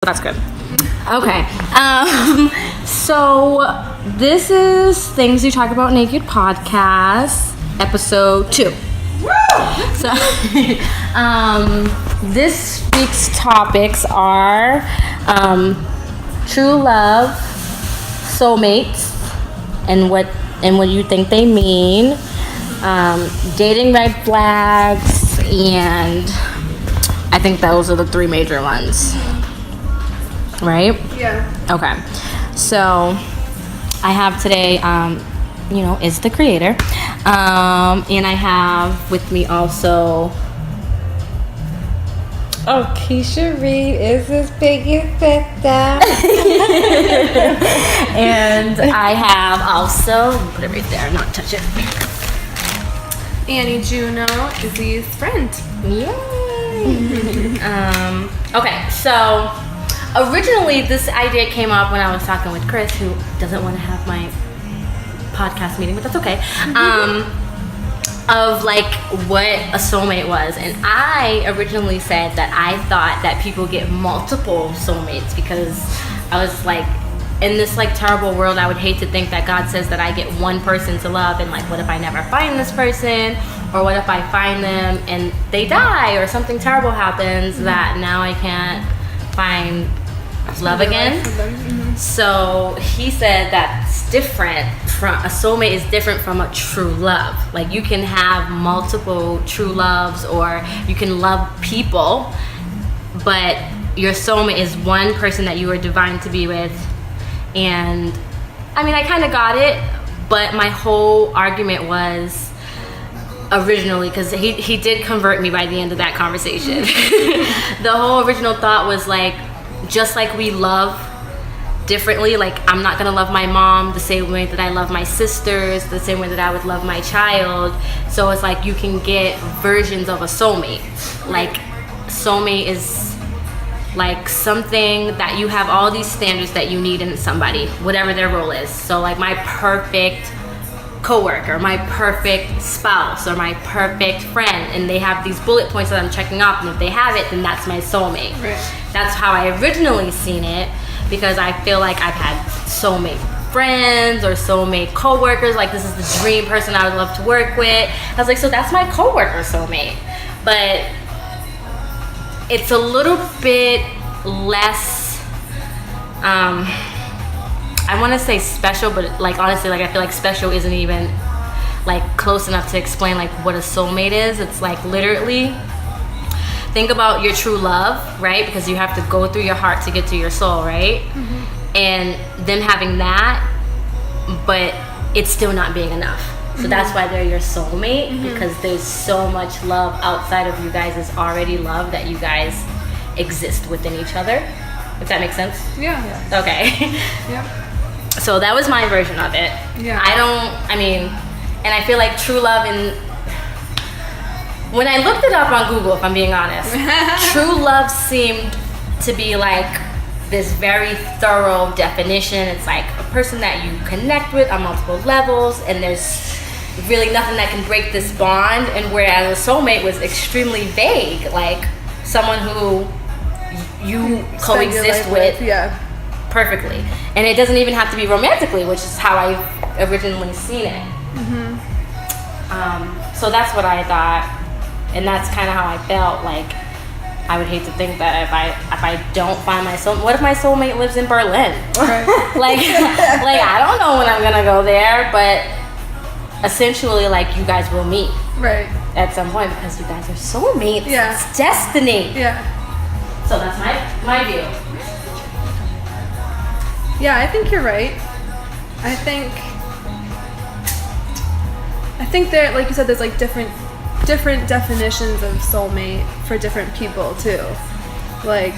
That's good. Okay. So this is Things You Talk About Naked podcast, episode 2. So this week's topics are true love, soulmates, and what you think they mean, dating red flags, and I think those are the 3 major ones. Right? Yeah. Okay. So I have today, is the creator. And I have with me also. Oh, Keisha Reed is his biggest sister. And I have also, put it right there, not touch it. Annie Juno is his friend. Yay! Okay, so originally this idea came up when I was talking with Chris, who doesn't want to have my podcast meeting, but that's okay. Of like what a soulmate was, and I originally said that I thought that people get multiple soulmates because I was like, in this like terrible world, I would hate to think that God says that I get one person to love, and like, what if I never find this person, or what if I find them and they die, or something terrible happens that now I can't find love again. So he said that's different from a soulmate is different from a true love. Like, you can have multiple true loves, or you can love people, but your soulmate is one person that you are divine to be with. And I mean, I kind of got it, but my whole argument was originally, because he did convert me by the end of that conversation. The whole original thought was like, just like we love differently, like I'm not gonna love my mom the same way that I love my sisters, the same way that I would love my child. So it's like you can get versions of a soulmate. Like, soulmate is like something that you have all these standards that you need in somebody, whatever their role is. So like my perfect coworker, my perfect spouse, or my perfect friend, and they have these bullet points that I'm checking off, and if they have it, then that's my soulmate. Right. That's how I originally seen it, because I feel like I've had soulmate friends or soulmate coworkers, like this is the dream person I would love to work with. I was like, so that's my coworker soulmate. But it's a little bit less, I want to say special, but like honestly, like I feel like special isn't even like close enough to explain like what a soulmate is. It's like literally, think about your true love, right? Because you have to go through your heart to get to your soul, right? Mm-hmm. And them having that, but it's still not being enough. So that's why they're your soulmate, because there's so much love outside of you guys is already love that you guys exist within each other. If that makes sense? Yeah. Okay. Yep. So that was my version of it. Yeah. And I feel like true love, and when I looked it up on Google, if I'm being honest, true love seemed to be like this very thorough definition. It's like a person that you connect with on multiple levels, and there's really nothing that can break this bond. And whereas a soulmate was extremely vague, like someone who you coexist with perfectly, and it doesn't even have to be romantically, which is how I originally seen it. So that's what I thought, and that's kind of how I felt. Like, I would hate to think that if I don't find my soulmate, what if my soulmate lives in Berlin? Right. like I don't know when I'm gonna go there, but essentially, like, you guys will meet Right. at some point, because you guys are soulmates. Yeah. It's destiny. Yeah. So that's my view. Yeah, I think you're right. I think there, like you said, there's like different definitions of soulmate for different people too. Like,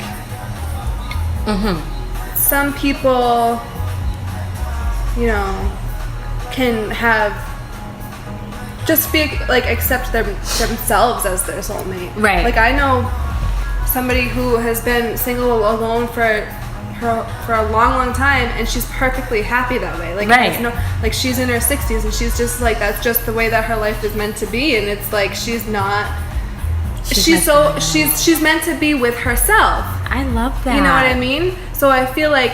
some people, can have just be like accept themselves as their soulmate. Right. Like, I know somebody who has been single alone for a long time, and she's perfectly happy that way. Like, right. Like, she's in her 60s, and she's just like, that's just the way that her life is meant to be. And it's like, she's meant to be with herself. I love that. You know what I mean? So I feel like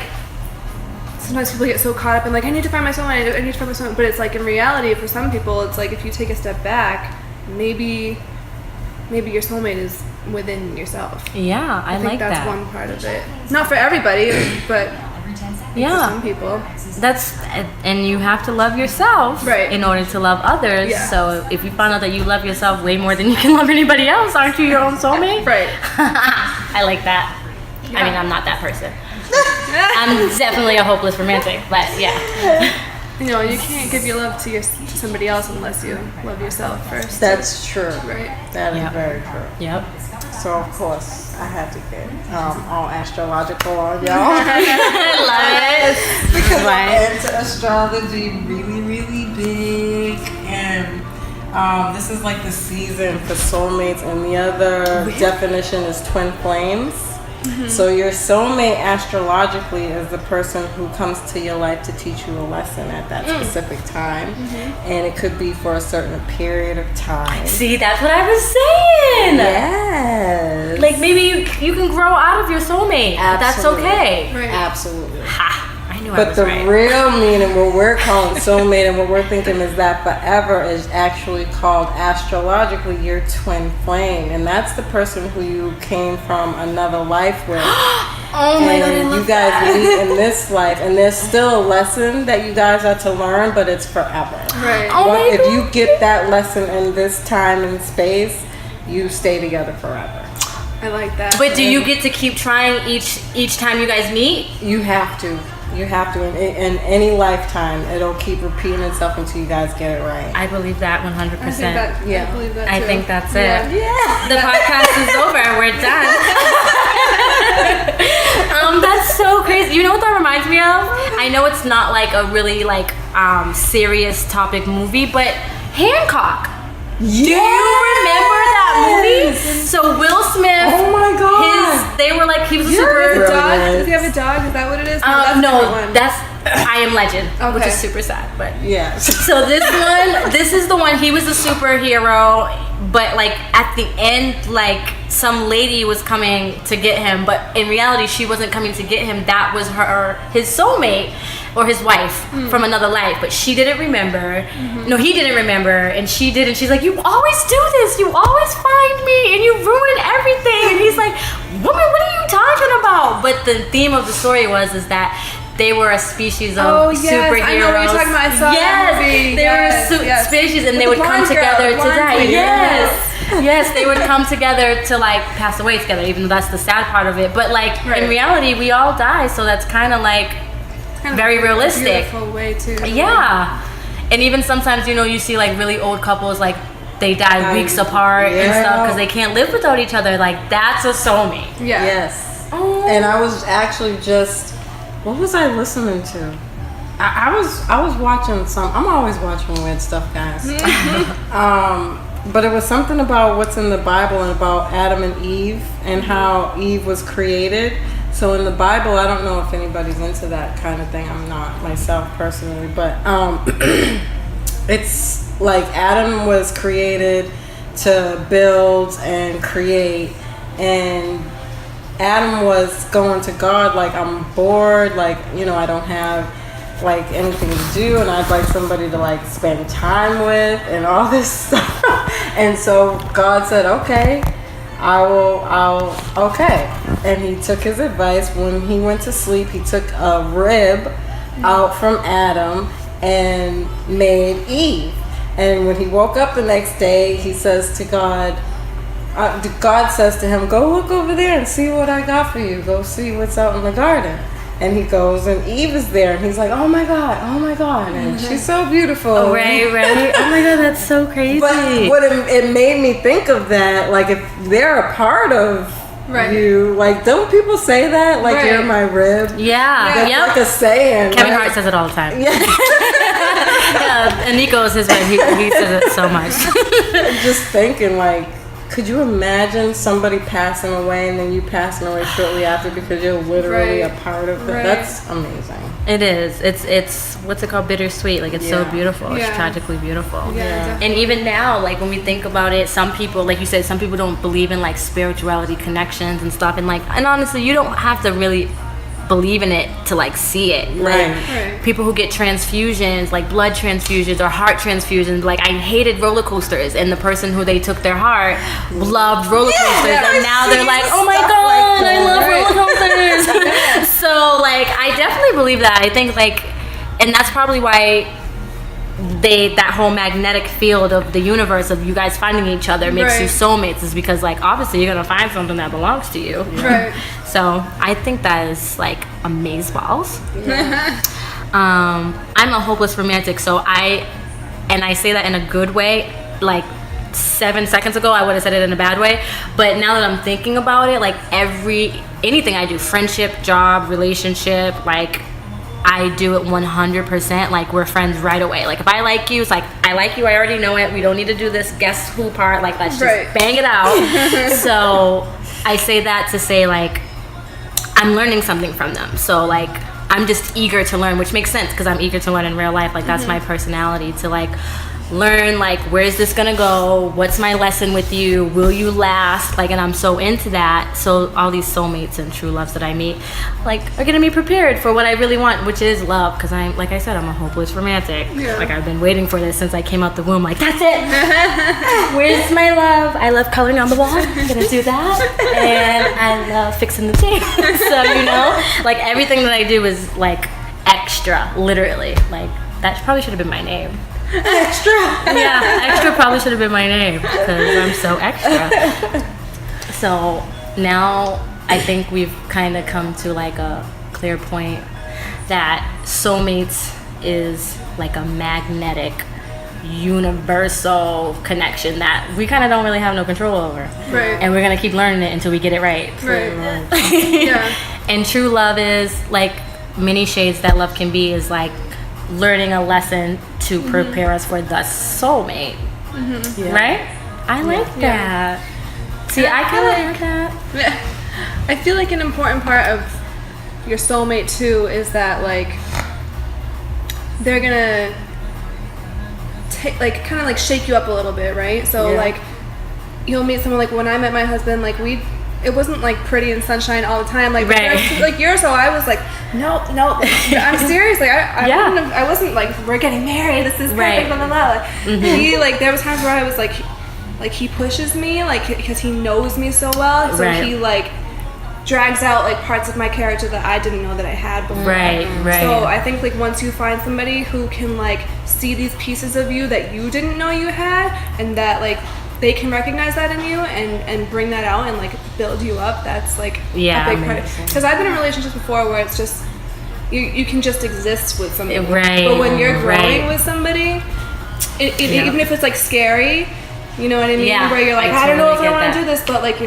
sometimes people get so caught up in like, I need to find my soulmate, I need to find my soulmate. But it's like, in reality, for some people, it's like if you take a step back, maybe your soulmate is within yourself. Yeah, I think like that's that. one part of it. Not for everybody, but Yeah. for some people. And you have to love yourself Right. in order to love others. Yeah. So if you find out that you love yourself way more than you can love anybody else, aren't you your own soulmate? Right. I like that. Yeah. I mean, I'm not that person. I'm definitely a hopeless romantic, but yeah. You know, you can't give your love to somebody else unless you love yourself first. That's true. Right. That is Yep. very true. Yep. So of course I had to get all astrological on y'all. I love it. Because Right. I'm into astrology really, really big, and this is like the season for soulmates, and the other definition is twin flames. So your soulmate astrologically is the person who comes to your life to teach you a lesson at that specific time, and it could be for a certain period of time. See, that's what I was saying. Yes. Like maybe you can grow out of your soulmate. That's Absolutely. okay. Right. Absolutely. Ha! I knew I But was the right. real meaning, what we're calling soulmate and what we're thinking is that forever is actually called astrologically your twin flame. And that's the person who you came from another life with. Oh my god, I And love you guys that. meet in this life. And there's still a lesson that you guys are to learn, but it's forever. Right. Oh my If God. you get that lesson in this time and space, you stay together forever. I like that. But do you get to keep trying each time you guys meet? You have to. You have to. In any lifetime, it'll keep repeating itself until you guys get it right. I believe that 100%. I think that, Yeah. I believe that I too. think that's it. Yeah. Yeah. The podcast is over. We're done. That's so crazy. You know what that reminds me of? I know it's not like a really like serious topic movie, but Hancock. Do you remember that movie? So Will Smith. Oh my God. They were like he was a Does he have super. a dog? Brilliant. Does he have a dog? Is that what it is? that's a No, different one. that's I Am Legend, which Okay. is super sad, but. Yes. So this is the one, he was a superhero, but like at the end, like some lady was coming to get him, but in reality she wasn't coming to get him. That was his soulmate or his wife from another life, but she didn't remember. No, he didn't remember, and she did, and she's like, you always do this, you always find me and you ruin everything. And he's like, woman, what are you talking about? But the theme of the story is that they were a species of Oh, yes. superheroes. I know what you're talking about. I saw that movie. They Yes, were a yes. species, and With they the would come blonde girl, together the to blonde die. lady. Yes, they would come together to like pass away together. Even though that's the sad part of it, but like Right. in reality, we all die. So that's kind of like Kind of very a realistic. Beautiful way too. Yeah. And even sometimes, you see like really old couples, like they die weeks apart and Yeah. stuff because they can't live without each other. Like that's a soulmate. Yeah. Yes. Oh. And I was actually just, what was I listening to? I was watching I'm always watching weird stuff, guys. But it was something about what's in the Bible and about Adam and Eve and how Eve was created. So in the Bible, I don't know if anybody's into that kind of thing. I'm not myself personally, but it's like Adam was created to build and create, and Adam was going to God like, I'm bored, like, I don't have like anything to do, and I'd like somebody to like spend time with and all this stuff. And so God said, okay, I'll okay. And he took his advice. When he went to sleep, he took a rib out from Adam and made Eve. And when he woke up the next day, he says to God, God says to him, go look over there and see what I got for you. Go see what's out in the garden. And he goes, and Eve is there, and he's like, oh my God, and she's so beautiful. Oh, right. Oh my god, that's so crazy. But what it made me think of that, like if they're a part of Right. you, like don't people say that? Like Right. you're my rib. yeah. That's Yep. like a saying. Kevin right? Hart says it all the time. Yeah. Yeah, and Nico is his wife. He says it so much. Just thinking, like, could you imagine somebody passing away and then you passing away shortly after because you're literally Right. a part of it? Right. That's amazing. It is. It's what's it called? Bittersweet. Like, it's so Yeah. beautiful. It's Yeah. tragically beautiful. Yeah, definitely. And even now, like, when we think about it, some people, like you said, some people don't believe in like spirituality connections and stuff. And honestly, you don't have to really believe in it to like see it. Like, Right. people who get transfusions, like blood transfusions or heart transfusions, like, I hated roller coasters, and the person who they took their heart loved roller coasters, and now they're like, oh my god, I love roller coasters. So like, I definitely believe that. I think like, and that's probably why that whole magnetic field of the universe of you guys finding each other makes Right. you soulmates, is because like, obviously you're gonna find something that belongs to you. Right. So I think that is like amazeballs. I'm a hopeless romantic, so I say that in a good way. Like 7 seconds ago, I would have said it in a bad way, but now that I'm thinking about it, like anything I do, friendship, job, relationship, like I do it 100%. Like, we're friends right away. Like, if I like you, it's like, I like you, I already know it. We don't need to do this guess who part. Like, let's just Right. bang it out. So I say that to say, like, I'm learning something from them. So like, I'm just eager to learn, which makes sense because I'm eager to learn in real life. Like, that's my personality, to like learn, like, where's this gonna go? What's my lesson with you? Will you last? Like, and I'm so into that. So all these soulmates and true loves that I meet, like, are gonna be prepared for what I really want, which is love. Because I'm, like I said, I'm a hopeless romantic. Yeah. Like, I've been waiting for this since I came out the womb. Like, that's it. Where's my love? I love coloring on the wall. I'm gonna do that. And I love fixing the tea. So, you know, like, everything that I do is like extra, literally. Like, that probably should have been my name. Extra. Yeah, extra probably should have been my name because I'm so extra. So now I think we've kind of come to like a clear point that soulmates is like a magnetic, universal connection that we kind of don't really have no control over. Right. And we're gonna keep learning it until we get it right. Right. Yeah. And true love is like many shades that love can be, is like learning a lesson to prepare us for the soulmate. Yeah. Right? I like that. See, I kind of like that. I feel like an important part of your soulmate too is that like they're gonna like kind of like shake you up a little bit, right? So Yeah. like you'll meet someone, like when I met my husband, like it wasn't like pretty and sunshine all the time. Like the Right. first, like year or so, I was like, no, I'm serious. Like I wasn't like, we're getting married. This is perfect. Right. Blah blah blah. Like, he like there was times where I was like he pushes me like because he knows me so well. So Right. he like drags out like parts of my character that I didn't know that I had before. Right. So I think like once you find somebody who can like see these pieces of you that you didn't know you had, and that like they can recognize that in you and bring that out and like build you up, that's like a big part. amazing. Because I've been in relationships before where it's just you can just exist with somebody, Right, but when you're growing right. with somebody, Yeah. even if it's like scary, you know what I mean, Yeah, where you're like, I I don't know if totally I get want to that. do this, but like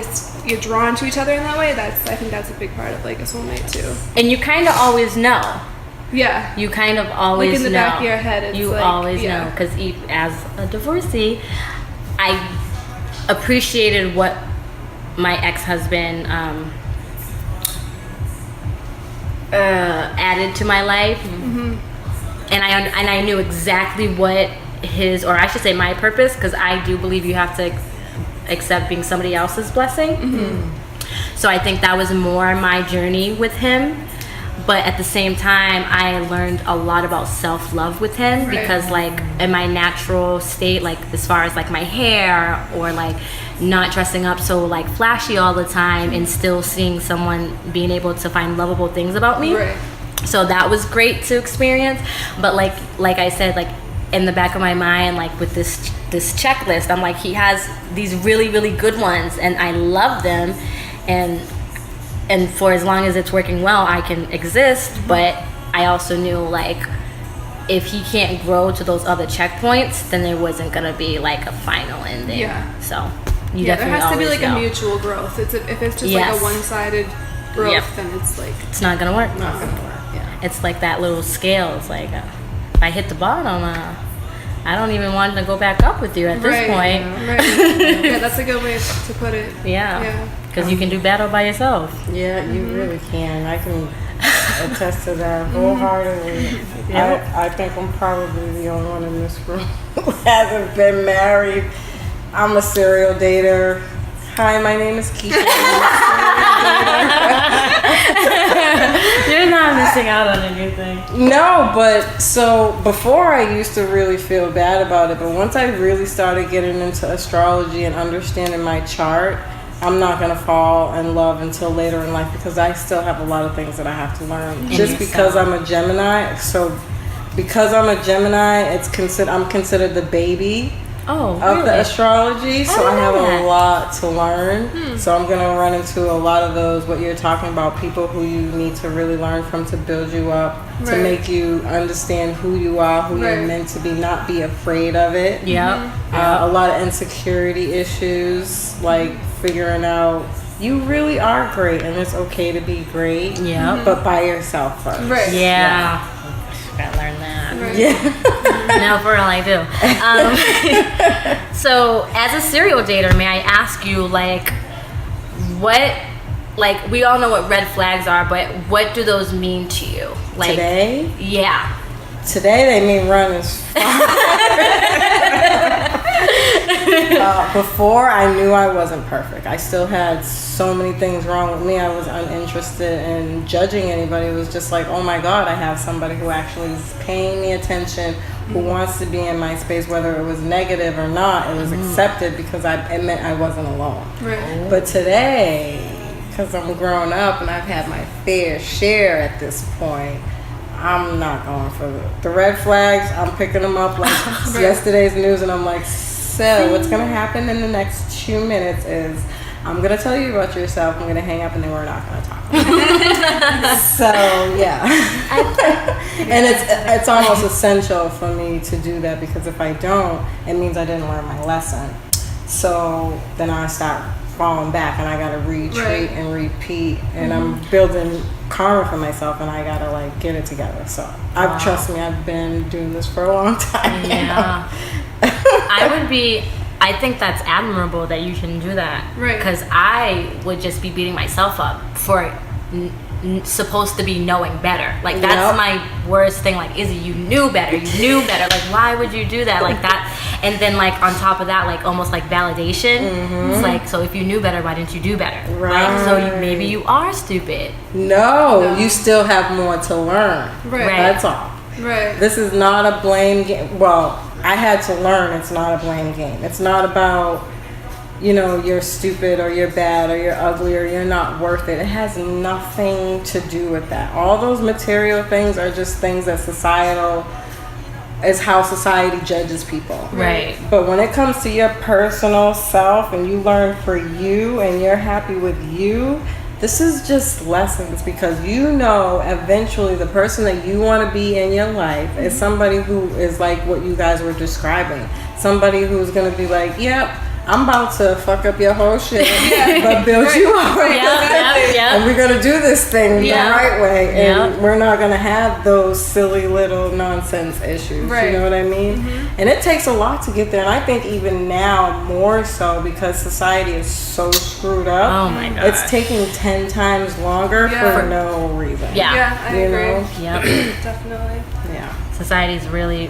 you're drawn to each other in that way. I think that's a big part of like a soulmate too. And you kind of always know. Yeah. You kind of always in the know. back of your head, it's you like, always yeah. know. Because as a divorcee, I appreciated what my ex-husband added to my life. Mm-hmm. And I knew exactly what his, or I should say my purpose, because I do believe you have to accept being somebody else's blessing. Mm-hmm. So I think that was more my journey with him. But at the same time, I learned a lot about self-love with him, Right. because like in my natural state, like as far as like my hair or like not dressing up so like flashy all the time, and still seeing someone being able to find lovable things about me. Right. So that was great to experience. But like I said, like in the back of my mind, like with this checklist, I'm like, he has these really, really good ones and I love them, and for as long as it's working well, I can exist. But I also knew like if he can't grow to those other checkpoints, then there wasn't gonna be like a final ending. Yeah. So you Yeah, there definitely has to be always like know. a mutual growth. If it's just like Yes. a one-sided growth, Yep. then it's like It's not gonna work. Not gonna work. Yeah. It's like that little scale. It's like if I hit the bottom, I don't even want to go back up with you at this Right. point. Right. Yeah, that's a good way to put it. Yeah, Yeah. because you can do battle by yourself. Yeah, you really can. I can attest to that wholeheartedly. Yep. I think I'm probably the only one in this room who hasn't been married. I'm a serial dater. Hi, my name is Keisha. You're not missing out on anything. No, but so before I used to really feel bad about it, but once I really started getting into astrology and understanding my chart, I'm not going to fall in love until later in life because I still have a lot of things that I have to learn. Just because I'm a Gemini, so because I'm a Gemini, I'm considered the baby of the astrology, so I have a lot to learn. So I'm going to run into a lot of those, what you're talking about, people who you need to really learn from to build you up, to make you understand who you are, who you're meant to be, not be afraid of it. A lot of insecurity issues, like figuring out you really are great and it's okay to be great, but by yourself first. Gotta learn that. Yeah. No, for real, I do. So, as a serial dater, may I ask you, like, we all know what red flags are, but what do those mean to you? Like, today? Yeah. Today they mean run as far. Before, I knew I wasn't perfect. I still had so many things wrong with me. I was uninterested in judging anybody. It was just like, oh my God, I have somebody who actually is paying me attention, who wants to be in my space, whether it was negative or not. It was accepted because it meant I wasn't alone. Right. But today, because I'm grown up and I've had my fair share at this point, I'm not going for the red flags. I'm picking them up like yesterday's news, and I'm like, so what's going to happen in the next 2 minutes is I'm going to tell you about yourself. I'm going to hang up, and then we're not going to talk about it. So, yeah. And it's almost essential for me to do that, because if I don't, it means I didn't learn my lesson. So then I start falling back, and I got to retreat and repeat, and I'm building karma for myself, and I gotta like get it together. So trust me, I've been doing this for a long time. Yeah. I think that's admirable that you can do that. Right. Because I would just be beating myself up for supposed to be knowing better. Like, that's my worst thing. Like, Izzy, you knew better. Like, why would you do that? Like that. And then, like, on top of that, like, almost like validation. It's like, so if you knew better, why didn't you do better? Right. Like, so maybe you are stupid. No, you still have more to learn. Right. That's all. Right. This is not a blame game. Well, I had to learn it's not a blame game. It's not about, you're stupid or you're bad or you're ugly or you're not worth it. It has nothing to do with that. All those material things are just things that is how society judges people. Right. But when it comes to your personal self and you learn for you and you're happy with you, this is just lessons, because eventually the person that you want to be in your life is somebody who is like what you guys were describing. Somebody who's going to be like, yep, I'm about to fuck up your whole shit, but build you up. And we're going to do this thing the right way. And we're not going to have those silly little nonsense issues. You know what I mean? And it takes a lot to get there. And I think even now more so, because society is so screwed up. Oh my God. It's taking 10 times longer for no reason. Yeah, I agree. Yep. Definitely. Yeah. Society's really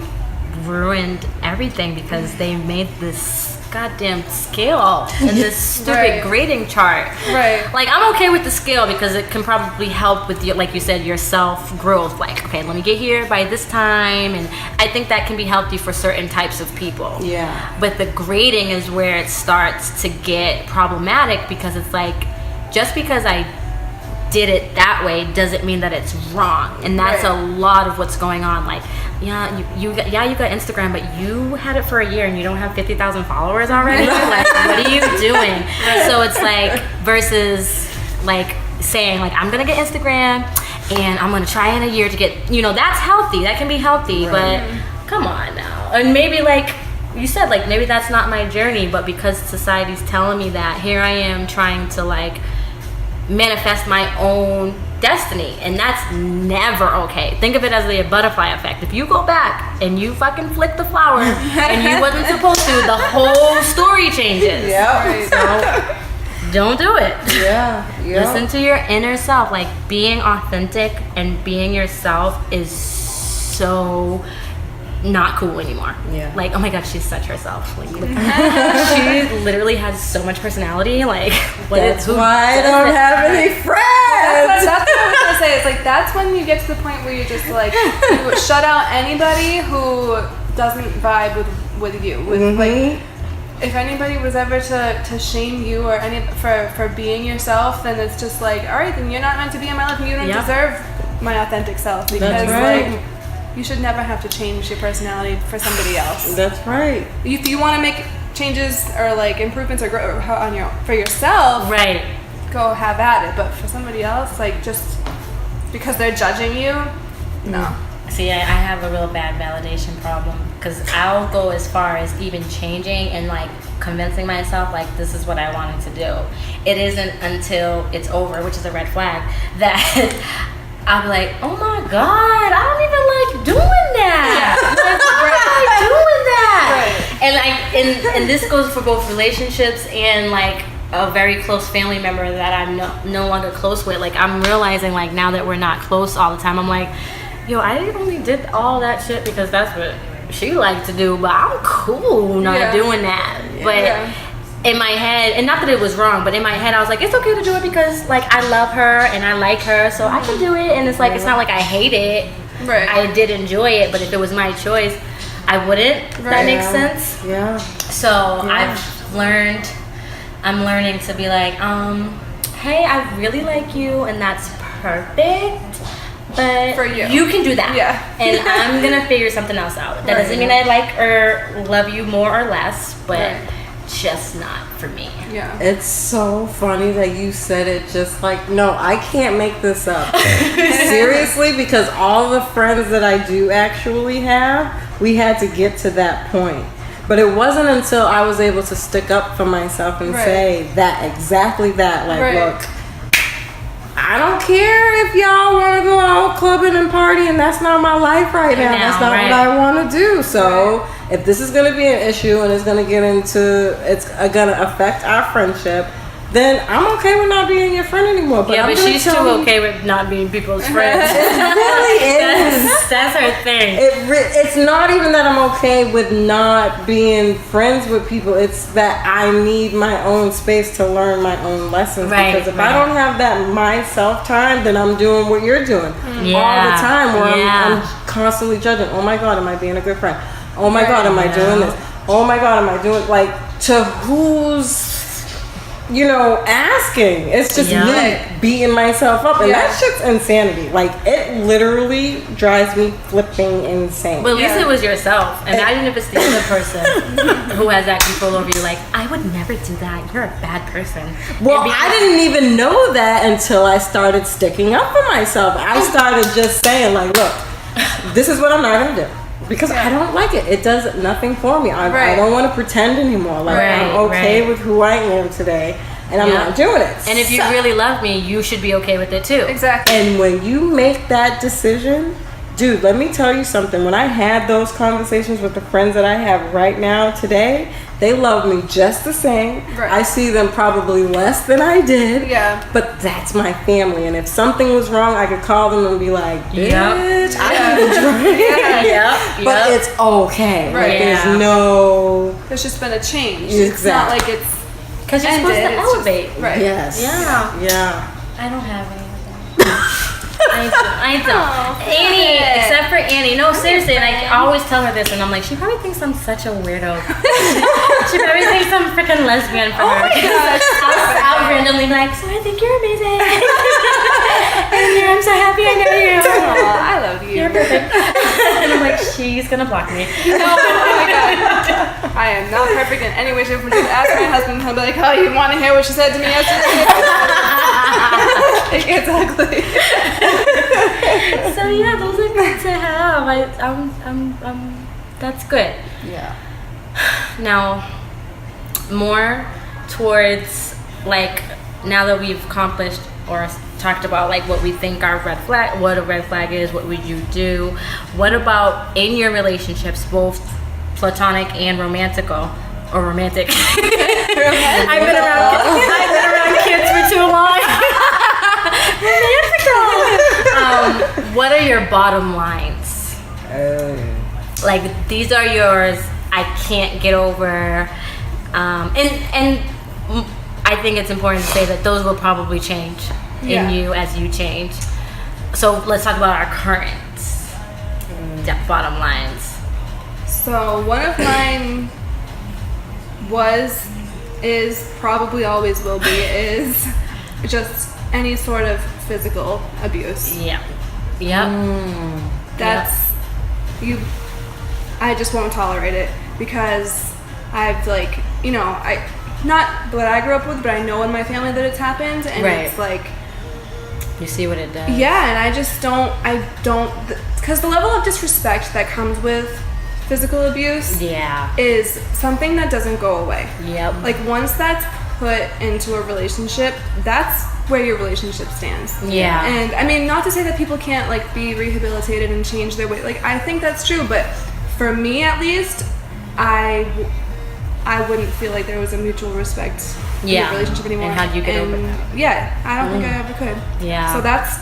ruined everything because they made this goddamn scale and this stupid grading chart. Right. Like, I'm okay with the scale because it can probably help with your, like you said, your self growth. Like, okay, let me get here by this time, and I think that can be healthy for certain types of people. Yeah. But the grading is where it starts to get problematic, because it's like, just because I did it that way doesn't mean that it's wrong, and that's a lot of what's going on. Like, you got Instagram, but you had it for a year and you don't have 50,000 followers already. Like, what are you doing? So it's like, versus like saying like, I'm gonna get Instagram and I'm gonna try in a year to get, that's healthy. That can be healthy, but come on now. And maybe like you said, like, maybe that's not my journey, but because society's telling me that, here I am trying to like manifest my own destiny, and that's never okay. Think of it as the butterfly effect. If you go back and you fucking flick the flower and you wasn't supposed to, the whole story changes. Yep. So don't do it. Yeah. Listen to your inner self. Like, being authentic and being yourself is so not cool anymore. Yeah. Like, oh my god, she's such herself. Like, she literally has so much personality. Like, That's why I don't have any friends. That's what I was gonna say. It's like that's when you get to the point where you just like you shut out anybody who doesn't vibe with you. With like, if anybody was ever to shame you or for being yourself, then it's just like, all right, then you're not meant to be in my life, and you don't deserve my authentic self, because That's right. like you should never have to change your personality for somebody else. That's right. If you want to make changes or like improvements or grow for yourself, right, go have at it. But for somebody else, like just because they're judging you, no. See, I have a real bad validation problem, because I'll go as far as even changing and like convincing myself like this is what I wanted to do. It isn't until it's over, which is a red flag, that I'll be like, oh my god, I don't even like doing that. Like, why am I doing that? Right. And like, and this goes for both relationships and like a very close family member that I'm no longer close with. Like, I'm realizing like now that we're not close all the time, I'm like, yo, I only did all that shit because that's what she liked to do, but I'm cool not doing that. But in my head, and not that it was wrong, but in my head I was like, it's okay to do it because like I love her and I like her, so I can do it. And it's like, it's not like I hate it. Right. I did enjoy it, but if it was my choice, I wouldn't. If that makes sense. Yeah. So I'm learning to be like, hey, I really like you and that's perfect, but for you can do that. Yeah. And I'm gonna figure something else out. That doesn't mean I like or love you more or less, but just not for me. Yeah. It's so funny that you said it just like, no, I can't make this up. Seriously, because all the friends that I do actually have, we had to get to that point. But it wasn't until I was able to stick up for myself and say that, exactly that. Like, look, I don't care if y'all want to go out clubbing and partying. That's not my life right now. That's not what I want to do. So if this is going to be an issue and it's going to get into, it's going to affect our friendship, then I'm okay with not being your friend anymore. But but she's too okay with not being people's friends. It really is. That's her thing. It's not even that I'm okay with not being friends with people. It's that I need my own space to learn my own lessons. Because if I don't have that myself time, then I'm doing what you're doing all the time, where I'm constantly judging. Oh my God, am I being a good friend? Oh my God, am I doing this? Oh my God, am I doing, like, to who's, asking? It's just me beating myself up, and that shit's insanity. Like, it literally drives me flipping insane. Well, at least it was yourself. Imagine if it's the other person who has that control over you. Like, I would never do that. You're a bad person. Well, I didn't even know that until I started sticking up for myself. I started just saying, like, look, this is what I'm not gonna do. Because I don't like it. It does nothing for me. I don't want to pretend anymore. Like, I'm okay with who I am today, and I'm not doing it. And if you really love me, you should be okay with it too. Exactly. And when you make that decision, dude, let me tell you something. When I had those conversations with the friends that I have right now today, they love me just the same. Right. I see them probably less than I did. Yeah. But that's my family. And if something was wrong, I could call them and be like, bitch, I need a drink. But it's okay. Right. Like, there's no... There's just been a change. Exactly. It's not like it's... Because you're supposed to elevate. Right. Yes. Yeah. I don't have any of that. I don't. Annie, except for Annie. No, seriously, and I always tell her this, and I'm like, she probably thinks I'm such a weirdo. She probably thinks I'm freaking lesbian for her. Oh my gosh. I'll randomly be like, so I think you're amazing. And I'm so happy I know you. Aw, I love you. You're perfect. And I'm like, she's gonna block me. No, oh my God. I am not perfect in any way, shape, or form. Just ask my husband, he'll be like, oh, you want to hear what she said to me yesterday? It gets ugly. So yeah, those are good to have. That's good. Yeah. Now, more towards like, now that we've accomplished or talked about like what we think our red flag, what a red flag is, what would you do? What about in your relationships, both platonic and romantic? I've been around kids for too long. What are your bottom lines? Like, these are yours. I can't get over. And I think it's important to say that those will probably change in you as you change. So let's talk about our current bottom lines. So one of mine is probably always will be is just any sort of physical abuse. Yep. That's I just won't tolerate it because I've like, I not what I grew up with, but I know in my family that it's happened, and it's like you see what it does. Yeah, and I don't because the level of disrespect that comes with physical abuse is something that doesn't go away. Yep. Like once that's put into a relationship, that's where your relationship stands. Yeah. And I mean, not to say that people can't like be rehabilitated and change their way. Like I think that's true, but for me at least, I wouldn't feel like there was a mutual respect in the relationship anymore. And how'd you get over that? Yeah, I don't think I ever could. Yeah. So that's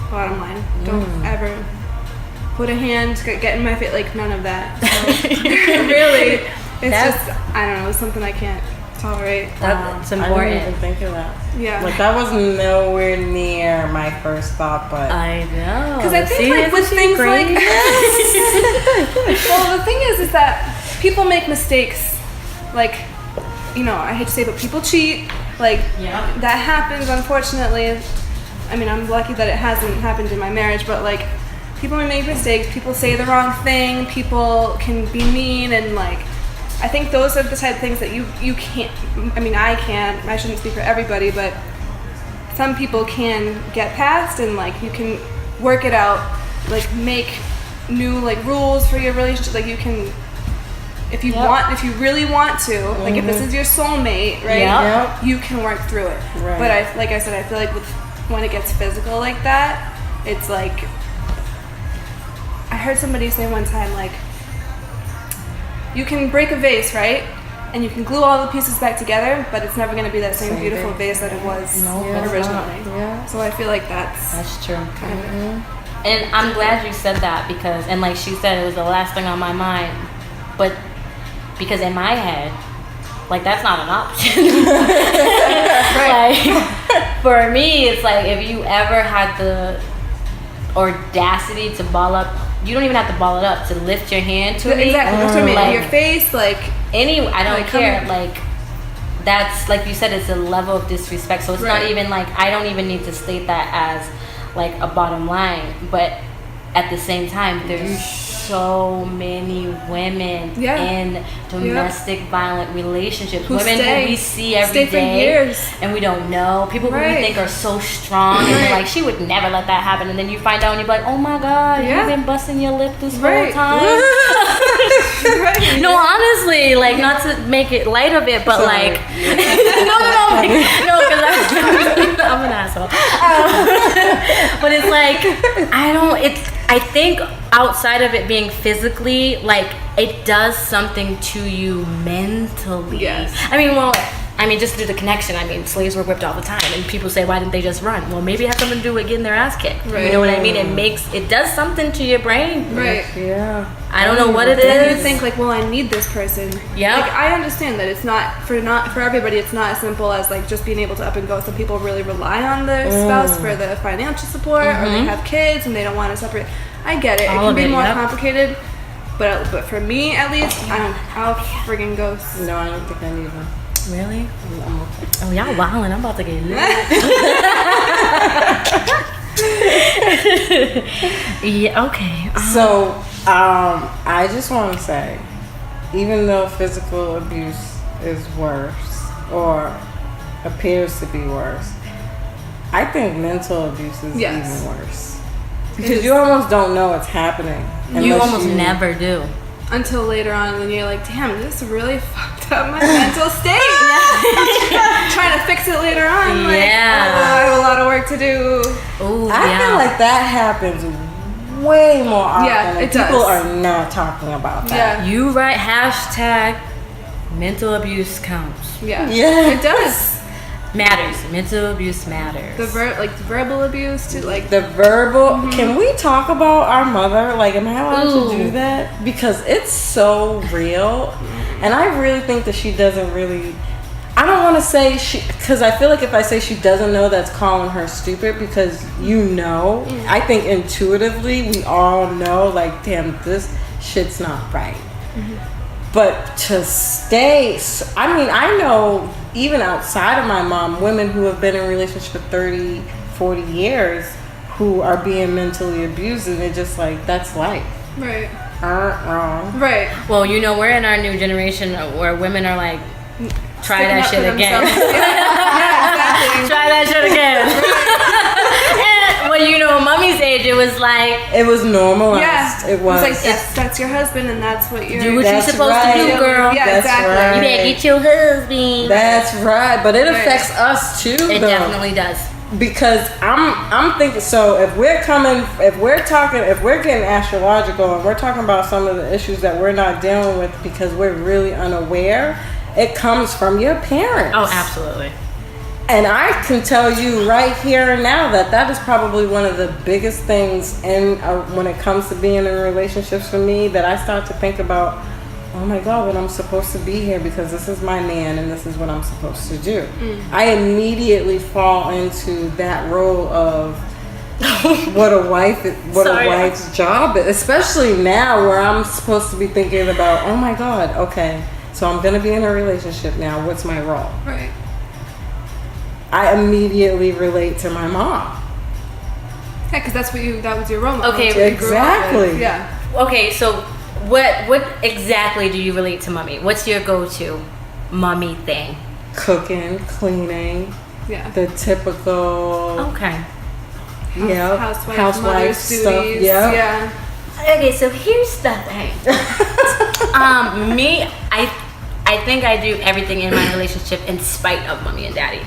bottom line. Don't ever put a hand, get in my face, like none of that. So, really, it's just, I don't know, it's something I can't tolerate. That's important. I didn't even think of that. Yeah. Like that was nowhere near my first thought, but I know. Because I think like with things like well, the thing is that people make mistakes. Like, I hate to say it, but people cheat. Like that happens, unfortunately. I mean, I'm lucky that it hasn't happened in my marriage, but like people make mistakes. People say the wrong thing. People can be mean, and like I think those are the type of things that you can't. I mean, I can't. I shouldn't speak for everybody, but some people can get past, and like you can work it out. Like make new like rules for your relationship. Like you can, if you want, if you really want to, like if this is your soulmate, right? You can work through it. Right. But like I said, I feel like when it gets physical like that, it's like I heard somebody say one time, like you can break a vase, right? And you can glue all the pieces back together, but it's never going to be that same beautiful vase that it was originally. Yeah. So I feel like that's true. And I'm glad you said that because, and like she said, it was the last thing on my mind. But because in my head, like that's not an option. Like for me, it's like if you ever had the audacity to ball up, you don't even have to ball it up, to lift your hand to me. Exactly. That's what I mean. Like, your face, like I don't like, care. Like that's like you said, it's a level of disrespect. So it's not even like I don't even need to state that as like a bottom line, but at the same time, there's so many women in domestic violent relationships. Women who we see every day for years. And we don't know. People who we think are so strong and we're like, she would never let that happen. And then you find out and you're like, oh my God, you've been busting your lip this whole time. No, honestly, like not to make it light of it, but like no, because I'm an asshole. But it's like I think outside of it being physically, like it does something to you mentally. Yes. I mean, just through the connection. I mean, slaves were whipped all the time, and people say, why didn't they just run? Well, maybe it has something to do with getting their ass kicked. Right. You know what I mean? It does something to your brain. Right. Yeah. I don't know what it is. And you think like, well, I need this person. Yeah. Like I understand that it's not for everybody. It's not as simple as like just being able to up and go. Some people really rely on their spouse for the financial support, or they have kids and they don't want to separate. I get it. It can be more complicated, but for me at least, I'll friggin' go. No, I don't think I need one. Really? Oh, y'all wildin'. I'm about to get lit. Yeah. Okay. So, I just want to say, even though physical abuse is worse or appears to be worse, I think mental abuse is even worse. Because you almost don't know what's happening. You almost never do. Until later on when you're like, damn, this really fucked up my mental state. Trying to fix it later on. Like, I have a lot of work to do. Ooh, I feel like that happens way more often. Yeah, it does. People are not talking about that. Yeah. You write hashtag mental abuse counts. Yeah. Yeah. It does. matters. Mental abuse matters. The verbal abuse too, like the verbal. Can we talk about our mother? Like, am I allowed to do that? Because it's so real, and I really think that she doesn't really. I don't want to say because I feel like if I say she doesn't know, that's calling her stupid, because I think intuitively we all know, like, damn, this shit's not right. But to stay, I mean, I know even outside of my mom, women who have been in relationships for 30, 40 years who are being mentally abused, and they're just like, that's life. right. Right. Well, we're in our new generation where women are like, try Sticking that up shit for again. themselves. Yeah, exactly. Try that shit again. And when mommy's age, it was like, It was normalized. Yeah, It was. like that's your husband, and that's what you're. do what you're That's supposed right. to do, girl. Yeah, That's exactly. right. You better get your husband. That's right, but it Right. affects us too. It though. definitely does. Because I'm thinking, so if we're getting astrological and we're talking about some of the issues that we're not dealing with because we're really unaware, it comes from your parents. Oh, absolutely. And I can tell you right here and now that is probably one of the biggest things when it comes to being in relationships for me, that I start to think about, oh my God, but I'm supposed to be here because this is my man and this is what I'm supposed to do. I immediately fall into that role of what a wife's job is, especially now where I'm supposed to be thinking about, oh my God, okay, so I'm going to be in a relationship now. What's my role? Right. I immediately relate to my mom. Yeah, because that was your role model. Okay, That's what you grew up with. exactly. Yeah. Okay, so what exactly do you relate to mommy? What's your go-to mommy thing? Cooking, cleaning, Yeah. the typical Okay. Housewife mother's stuff. duties. Yeah. Yeah. Okay, so here's the thing. Me, I think I do everything in my relationship in spite of mommy and daddy.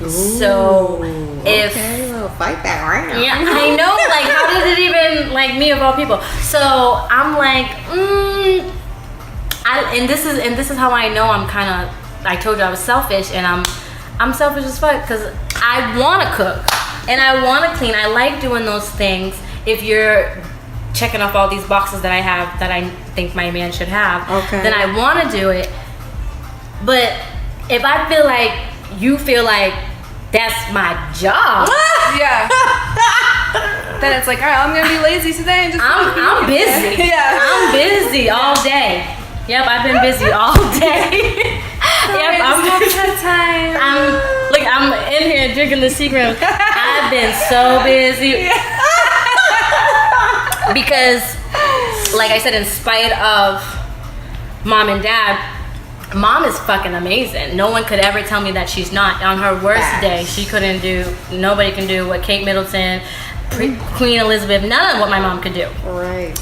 So if we'll fight that right now. yeah, I know, like, how did it even, like, me of all people? So I'm like, and this is how I know I'm kind of, I told you I was selfish, and I'm selfish as fuck because I want to cook and I want to clean. I like doing those things. If you're checking off all these boxes that I have that I think my man should have, then I want to do it. But if I feel like you feel like that's my job, Yeah. Then it's like, all right, I'm gonna be lazy today and just. I'm busy. Yeah. I'm busy all day. Yep, I've been busy all day. Yep, I'm in here drinking the secret. I've been so busy. Because, like I said, in spite of mom and dad, mom is fucking amazing. No one could ever tell me that she's not. On her worst day, nobody can do what Kate Middleton, Queen Elizabeth, none of what my mom could do. Right.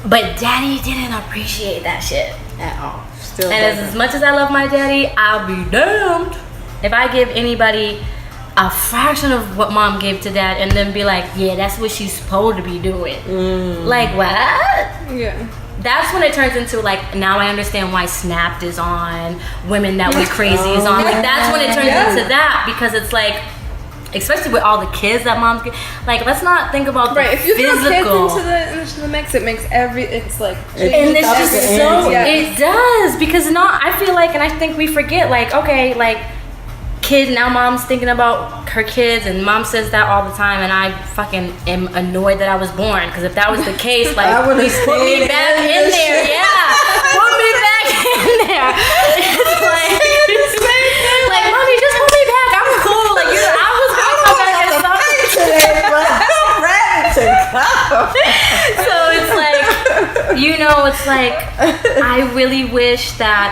But daddy didn't appreciate that shit. At all. Still And as much as I love my daddy, I'll be damned if I give anybody a fraction of what mom gave to dad and then be like, yeah, that's what she's supposed to be doing. Like, what? Yeah. That's when it turns into, like, now I understand why Snapped is on, Women That Went Crazy is on. Like, that's when it turns into that, because it's like, especially with all the kids that moms get, like, let's not think about the If you physical. throw kids into the mix, it makes it's like. And it's just the so, energy. it does, because I feel like, and I think we forget, like, okay, like, kids, now mom's thinking about her kids, and mom says that all the time, and I fucking am annoyed that I was born, because if that was the case, like, I would've put me stayed back in in this there, shit. yeah, put me back in there. It's like, mommy, just put me back, I'm cool, like, I was gonna come back and stuff. I'm ready to go. So it's like, it's like, I really wish that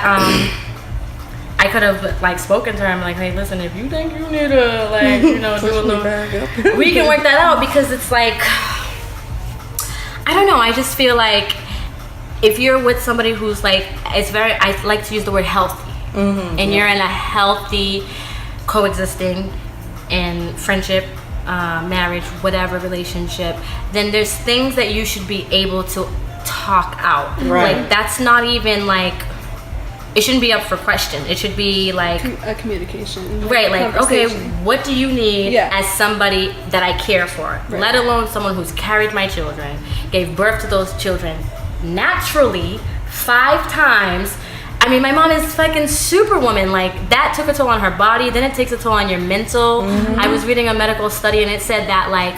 I could have, like, spoken to her. I'm like, hey, listen, if you think you need to, like, do a little, we can work that out, because it's like, I don't know, I just feel like if you're with somebody who's like, I like to use the word healthy, and you're in a healthy coexisting and friendship, marriage, whatever relationship, then there's things that you should be able to talk out. Right. Like, that's not even like, it shouldn't be up for question. It should be like A communication. right, like okay, conversation. what do you need as somebody that I care for? Right. Let alone someone who's carried my children, gave birth to those children naturally 5 times. I mean, my mom is fucking superwoman. Like, that took a toll on her body. Then it takes a toll on your mental. I was reading a medical study and it said that like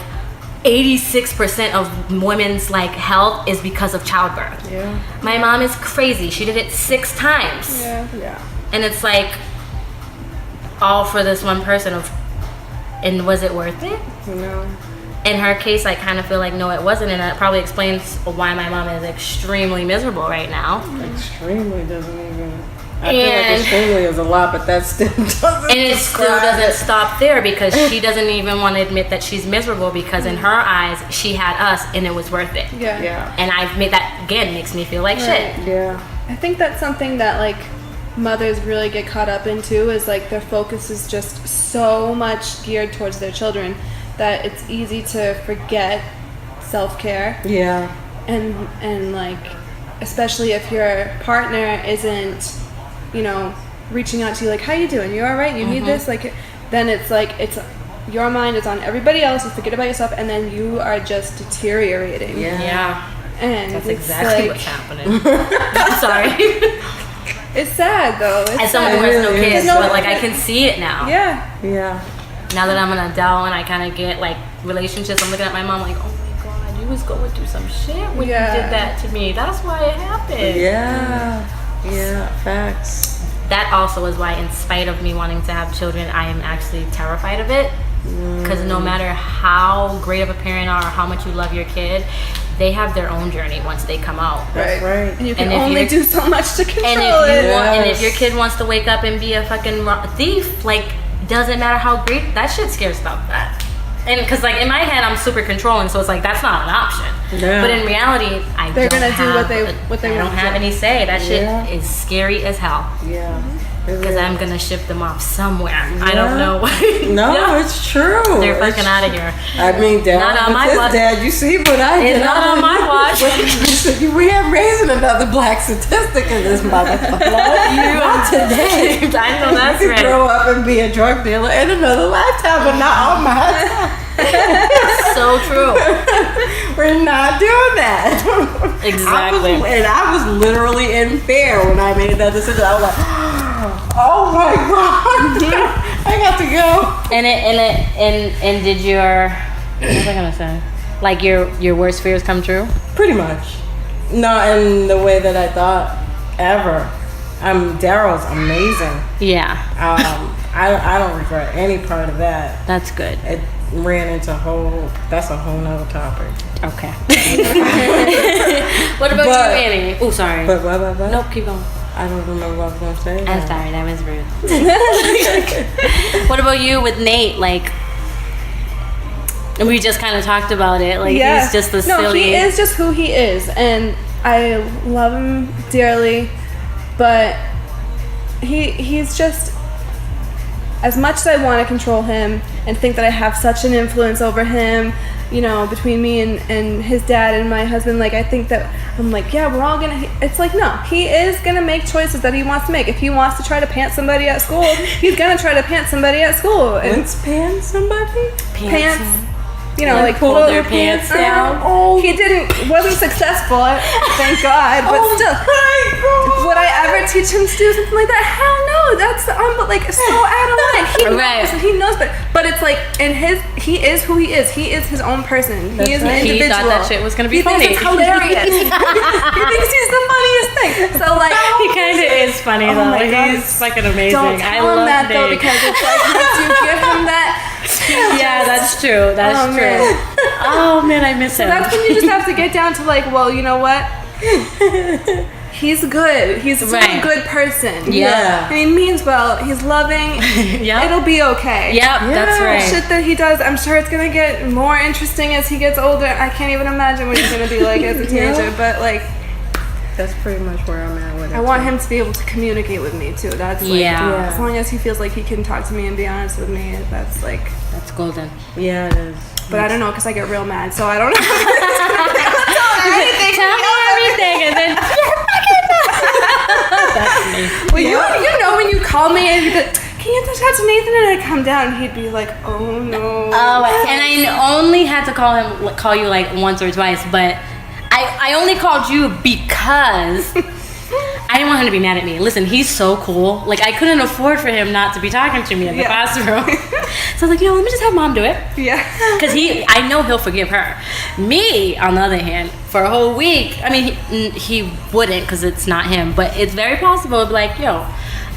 86% of women's like health is because of childbirth. Yeah. My mom is crazy. She did it 6 times. Yeah. And it's like all for this one person and was it worth it? No. In her case, I kind of feel like no, it wasn't, and that probably explains why my mom is extremely miserable right now. Extremely doesn't even. I feel like extremely is a lot, but that still doesn't. And it still doesn't stop there because she doesn't even want to admit that she's miserable because in her eyes, she had us and it was worth it. Yeah. And I've made that, again, makes me feel like shit. Yeah. I think that's something that like mothers really get caught up into is like their focus is just so much geared towards their children that it's easy to forget self-care. Yeah. And like especially if your partner isn't, you know, reaching out to you like, how you doing? You all right? You need this? Like, then it's like it's your mind is on everybody else. You forget about yourself, and then you are just deteriorating. Yeah. And That's it's exactly like, what's happening. I'm sorry. It's sad though. It's As someone who sad. has no kids, No, but like I can see it now. Yeah. Now that I'm an adult and I kind of get like relationships, I'm looking at my mom like, oh my god, you was going through some shit when you did that to me. That's why it happened. Yeah, facts. That also is why, in spite of me wanting to have children, I am actually terrified of it. Because no matter how great of a parent or how much you love your kid, they have their own journey once they come out. That's right. And you can And if only you're- do so much to control And if it. you want, and if your kid wants to wake up and be a fucking thief, like, doesn't matter how great that shit scares stuff that. And because like in my head I'm super controlling, so it's like that's not an option. Yeah. But in reality, They're don't gonna do have what they I don't want to have do. any say. That shit Yeah. is scary as hell. Yeah. Because I'm gonna ship them off somewhere. I don't know. No, Yeah. it's true. They're It's fucking out of here. I mean, Dad, Not on my his watch. dad, you see what I did. It's not on my watch. We have raising another black statistic in this motherfucker. Not today. I know that's You could right. grow up and be a drug dealer in another lifetime, but not on my. So true. We're not doing that. Exactly. I was literally in fear when I made that decision. I was like, oh my god, I got to go. And did your what was I gonna say? Like your worst fears come true? Pretty much. Not in the way that I thought ever. Daryl's amazing. Yeah, I don't regret any part of that. that's good. It ran into that's a whole nother topic. Okay. What about But- you, Annie? Oh, sorry. But what? Nope, keep going. I don't remember what I was going to say. I'm now. sorry, that was rude. What about you with Nate? Like, we just kind of talked about it. Like, he's just the silly. No, he is just who he is, and I love him dearly. But he's just, as much as I want to control him and think that I have such an influence over him, you know, between me and his dad and my husband, like I think that I'm like, yeah, we're all gonna. It's like, no, he is gonna make choices that he wants to make. If he wants to try to pant somebody at school, he's gonna try to pant somebody at school. And Let's pan somebody? pants. You know, Like like pull pull their pants down? Oh, he wasn't successful, thank God. But still, would I ever teach him to do something like that? Hell no. That's but like so out of line. He knows, Right. and he knows, but it's like he is who he is. He is his own person. He is an He individual. thought that shit was gonna be he funny. Thinks it's hilarious. He thinks he's the funniest thing. So like He kind of is funny Oh though. my God. He's fucking amazing. don't I tell love him that though, Nate. because it's like once you give him that. Yeah, that's true. That's Oh, true. man. Oh man, I miss him. That's when you just have to get down to like, well, you know what? He's good. He's still Right. a good person. Yeah. And he means well. He's loving. Yep. It'll be okay. Yep, that's The right. shit that he does, I'm sure it's gonna get more interesting as he gets older. I can't even imagine what he's gonna be like as a teenager. But like, That's pretty much where I'm at with it. I want him to be able to communicate with me too. That's like, Yeah. as long as he feels like he can talk to me and be honest with me, that's like. That's golden. Yeah, it is. But I don't know because I get real mad, so I don't know. Tell me everything, and then That's me. Well, you know when you call me and you'd be like, can you talk to Nathan? And I'd come down and he'd be like, oh no. Oh, and I only had to call you like once or twice, but I only called you because I didn't want him to be mad at me. Listen, he's so cool. Like, I couldn't afford for him not to be talking to me in the classroom. So I was like, let me just have mom do it. Yeah. Because I know he'll forgive her. Me, on the other hand, for a whole week, I mean, he wouldn't because it's not him, but it's very possible to be like, yo,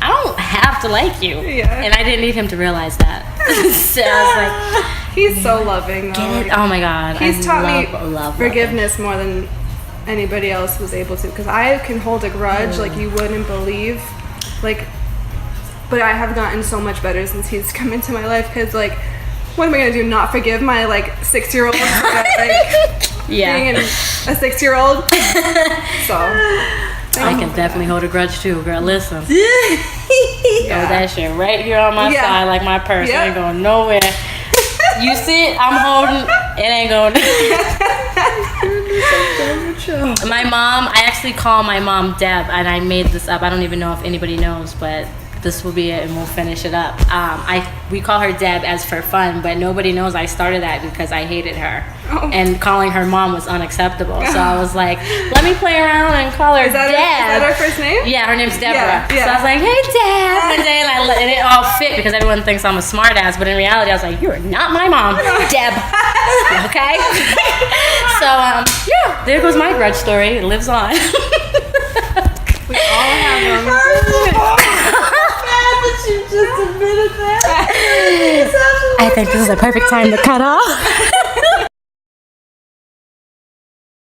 I don't have to like you. Yeah. And I didn't need him to realize that. So I was like, he's so loving, though. get it? Oh my God. He's taught me love forgiveness more than anybody else was able to, because I can hold a grudge like you wouldn't believe, like, but I have gotten so much better since he's come into my life, because like, what am I gonna do, not forgive my like 6-year-old like being a 6-year-old? So I can definitely hold a grudge too, girl. Listen, throw that shit right here on my side like my purse. It ain't going nowhere. You see it? I'm holding. It ain't going. My mom, I actually call my mom Deb, and I made this up. I don't even know if anybody knows, but this will be it, and we'll finish it up. We call her Deb as for fun, but nobody knows I started that because I hated her, and calling her mom was unacceptable. So I was like, let me play around and call her Deb. Is that her first name? Yeah, her name's Deborah. Yeah. So I was like, hey Deb, and it all fit because everyone thinks I'm a smart ass, but in reality I was like, you're not my mom, Deb. Okay. So there goes my grudge story. It lives on. We all have them. You just admitted that. I think this is a perfect time to cut off.